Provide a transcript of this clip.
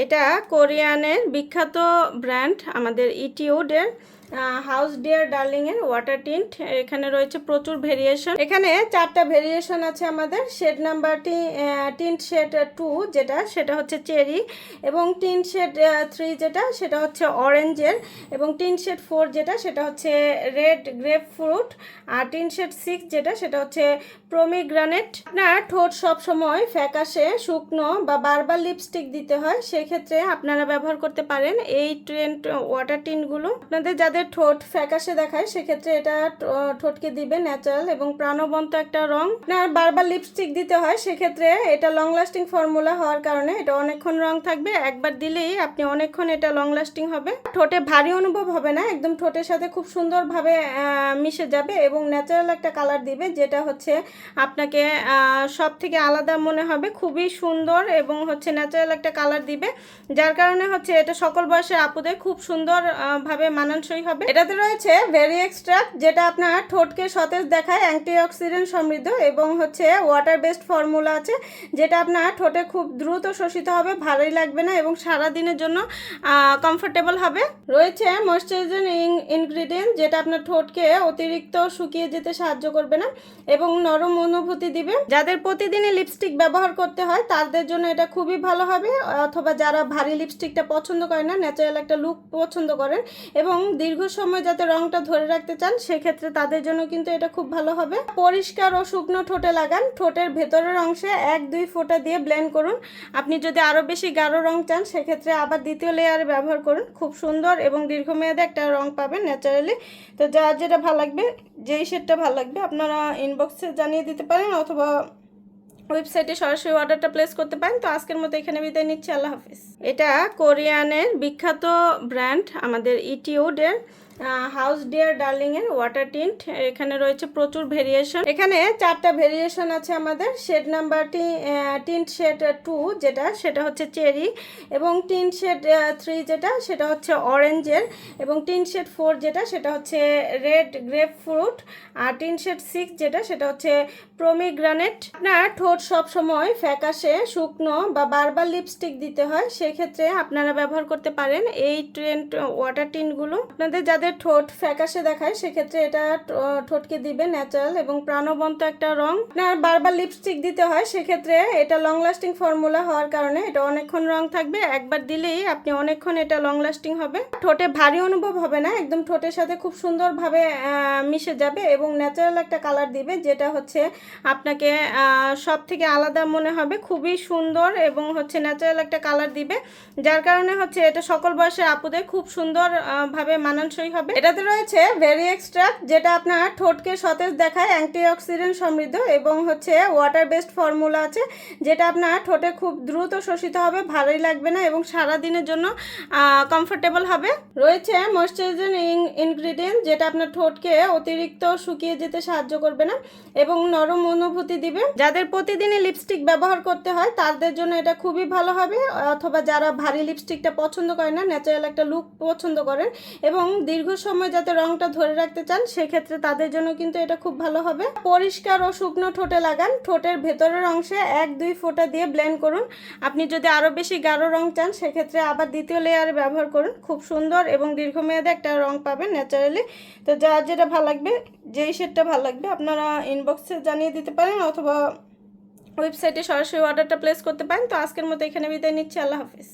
এটা কোরিয়ানের বিখ্যাত ব্র্যান্ড আমাদের ইটিউডের হাউস ডিয়ার ডার্লিং এর ওয়াটার টিন্ট। এখানে রয়েছে প্রচুর ভেরিয়েশন। এখানে 4টা ভেরিয়েশন আছে আমাদের। শেড নাম্বারটি টিন্ট শেড 2 যেটা সেটা হচ্ছে চেরি, এবং টিন্ট শেড 3 যেটা সেটা হচ্ছে অরেঞ্জের, এবং টিন্ট শেড 4 যেটা সেটা হচ্ছে রেড গ্রেপ ফ্রুট, আর টিন্ট শেড 6 যেটা সেটা হচ্ছে প্রমিগ্রানেট। আপনার ঠোঁট সবসময় ফ্যাকাশে শুকনো বা বারবার লিপস্টিক দিতে হয়, সেক্ষেত্রে আপনারা ব্যবহার করতে পারেন এই টিন্ট ওয়াটার টিনগুলো। আপনাদের যাদের ঠোঁট ফ্যাকাশে দেখায় সেক্ষেত্রে এটা ঠোঁটকে দিবে ন্যাচারাল এবং প্রাণবন্ত একটা রং। আপনার বারবার লিপস্টিক দিতে হয়, সেক্ষেত্রে এটা লং লাস্টিং ফর্মুলা হওয়ার কারণে এটা অনেকক্ষণ রং থাকবে। একবার দিলেই আপনি অনেকক্ষণ এটা লং লাস্টিং হবে। ঠোঁটে ভারী অনুভব হবে না, একদম ঠোঁটের সাথে খুব সুন্দরভাবে মিশে যাবে এবং ন্যাচারাল একটা কালার দিবে, যেটা হচ্ছে আপনাকে সব থেকে আলাদা মনে হবে। খুবই সুন্দর এবং হচ্ছে ন্যাচারাল একটা কালার দিবে, যার কারণে হচ্ছে এটা সকল বয়সের আপুদের খুব সুন্দর ভাবে মানানসই হবে। এটাতে রয়েছে ভেরি এক্সট্রাক্ট, যেটা আপনার ঠোঁটকে সতেজ দেখায়, অ্যান্টিঅক্সিডেন্ট সমৃদ্ধ, এবং হচ্ছে ওয়াটার বেসড ফর্মুলা আছে, যেটা আপনার ঠোঁটে খুব দ্রুত শোষিত হবে, ভারী লাগবে না এবং সারা দিনের জন্য কমফোর্টেবল হবে। রয়েছে ময়েশ্চারাইজিং ইনগ্রিডিয়েন্ট, যেটা আপনার ঠোঁটকে অতিরিক্ত শুকিয়ে যেতে সাহায্য করবে না এবং নরম অনুভূতি দিবে। যাদের প্রতিদিনই লিপস্টিক ব্যবহার করতে হয় তাদের জন্য এটা খুবই ভালো হবে, অথবা যারা ভারী লিপস্টিকটা পছন্দ করেন না, ন্যাচারাল একটা লুক পছন্দ করেন এবং দীর্ঘ সময় যাতে রংটা ধরে রাখতে চান, সেক্ষেত্রে তাদের জন্য কিন্তু এটা খুব ভালো হবে। পরিষ্কার ও শুকনো ঠোঁটে লাগান। ঠোঁটের ভেতরের অংশে 1-2 ফোঁটা দিয়ে ব্লেন্ড করুন। আপনি যদি আরও বেশি গাঢ় রং চান, সেক্ষেত্রে আবার দ্বিতীয় লেয়ারে ব্যবহার করুন। খুব সুন্দর এবং দীর্ঘমেয়াদে একটা রং পাবেন ন্যাচারালি। তো যার যেটা ভালো লাগবে, যেই শেডটা ভালো লাগবে আপনারা ইনবক্সে জানিয়ে দিতে পারেন, অথবা ওয়েবসাইটে সরাসরি অর্ডারটা প্লেস করতে পারেন। তো আজকের মতো এখানে বিদায় নিচ্ছি। আল্লাহ হাফিজ। এটা কোরিয়ানের বিখ্যাত ব্র্যান্ড আমাদের ইটিউডের হাউস ডিয়ার ডার্লিং এর ওয়াটার টিন্ট। এখানে রয়েছে প্রচুর ভেরিয়েশন। এখানে 4টা ভেরিয়েশন আছে আমাদের। শেড নাম্বারটি টিন্ট শেড 2 যেটা সেটা হচ্ছে চেরি, এবং টিন্ট শেড 3 যেটা সেটা হচ্ছে অরেঞ্জের, এবং টিন্ট শেড 4 যেটা সেটা হচ্ছে রেড গ্রেপ ফ্রুট, আর টিন্ট শেড 6 যেটা সেটা হচ্ছে প্রমিগ্রানেট। আপনার ঠোঁট সবসময় ফ্যাকাশে শুকনো বা বারবার লিপস্টিক দিতে হয়, সেক্ষেত্রে আপনারা ব্যবহার করতে পারেন এই টিন্ট ওয়াটার টিনগুলো। আপনাদের যাদের ঠোঁট ফ্যাকাশে দেখায় সেক্ষেত্রে এটা ঠোঁটকে দিবে ন্যাচারাল এবং প্রাণবন্ত একটা রং। আপনার বারবার লিপস্টিক দিতে হয়, সেক্ষেত্রে এটা লং লাস্টিং ফর্মুলা হওয়ার কারণে এটা অনেকক্ষণ রং থাকবে। একবার দিলেই আপনি অনেকক্ষণ এটা লং লাস্টিং হবে। ঠোঁটে ভারী অনুভব হবে না, একদম ঠোঁটের সাথে খুব সুন্দরভাবে মিশে যাবে এবং ন্যাচারাল একটা কালার দিবে, যেটা হচ্ছে আপনাকে সব থেকে আলাদা মনে হবে। খুবই সুন্দর এবং হচ্ছে ন্যাচারাল একটা কালার দিবে, যার কারণে হচ্ছে এটা সকল বয়সের আপুদের খুব সুন্দর ভাবে মানানসই হবে। এটাতে রয়েছে ভেরি এক্সট্রাক্ট, যেটা আপনার ঠোঁটকে সতেজ দেখায়, অ্যান্টিঅক্সিডেন্ট সমৃদ্ধ, এবং হচ্ছে ওয়াটার বেসড ফর্মুলা আছে, যেটা আপনার ঠোঁটে খুব দ্রুত শোষিত হবে, ভারী লাগবে না এবং সারা দিনের জন্য কমফোর্টেবল হবে। রয়েছে ময়েশ্চারাইজিং ইনগ্রিডিয়েন্ট, যেটা আপনার ঠোঁটকে অতিরিক্ত শুকিয়ে যেতে সাহায্য করবে না এবং নরম অনুভূতি দিবে। যাদের প্রতিদিনই লিপস্টিক ব্যবহার করতে হয় তাদের জন্য এটা খুবই ভালো হবে, অথবা যারা ভারী লিপস্টিকটা পছন্দ করেন না, ন্যাচারাল একটা লুক পছন্দ করেন এবং দীর্ঘ সময় যাতে রংটা ধরে রাখতে চান, সেক্ষেত্রে তাদের জন্য কিন্তু এটা খুব ভালো হবে। পরিষ্কার ও শুকনো ঠোঁটে লাগান। ঠোঁটের ভেতরের অংশে 1-2 ফোঁটা দিয়ে ব্লেন্ড করুন। আপনি যদি আরও বেশি গাঢ় রং চান, সেক্ষেত্রে আবার দ্বিতীয় লেয়ারে ব্যবহার করুন। খুব সুন্দর এবং দীর্ঘমেয়াদে একটা রং পাবেন ন্যাচারালি। তো যার যেটা ভালো লাগবে, যেই শেডটা ভালো লাগবে আপনারা ইনবক্সে জানিয়ে দিতে পারেন, অথবা ওয়েবসাইটে সরাসরি অর্ডারটা প্লেস করতে পারেন। তো আজকের মতো এখানে বিদায় নিচ্ছি। আল্লাহ হাফিজ।